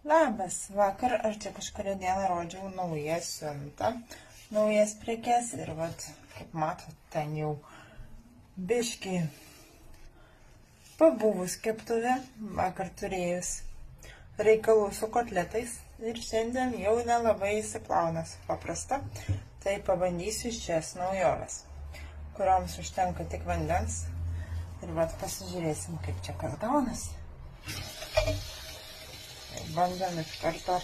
Labas, vakar aš čia kažkurią dieną rodžiau naują siuntą, naujas prekes ir vat, kaip matot, ten jau biški pabuvus keptuvė, vakar turėjus reikalų su kotletais ir šiandien jau nelabai įsiplauna su paprasta, tai pabandysiu šias naujoves, kurioms užtenka tik vandens ir vat pasižiūrėsim, kaip čia kas gaunasi. Bandom iš karto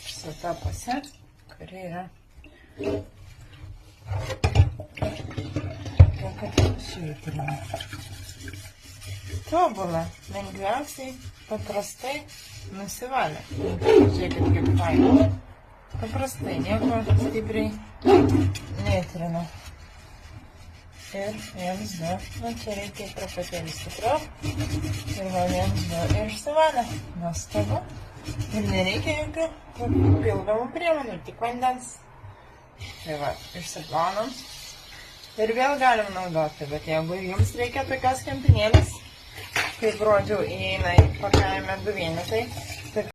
su ta puse, kuri yra švitrinė. Tobula, lengviausiai, paprastai nusivalė. Žiūrėkit, kaip faina. Paprastai, nieko stipriai netrinu. Ir jiems du, čia reikia truputėlį stipriau. Ir va jiems du ir išsivalė. Nuostabu. Ir nereikia jokių papildomų priemonių, tik vandens. Tai va, išsiplaunam. Ir vėl galim naudoti, bet jeigu jums reikia tokios kempinėlės, kaip rodžiau, įeina į pakavime 2 vienetai,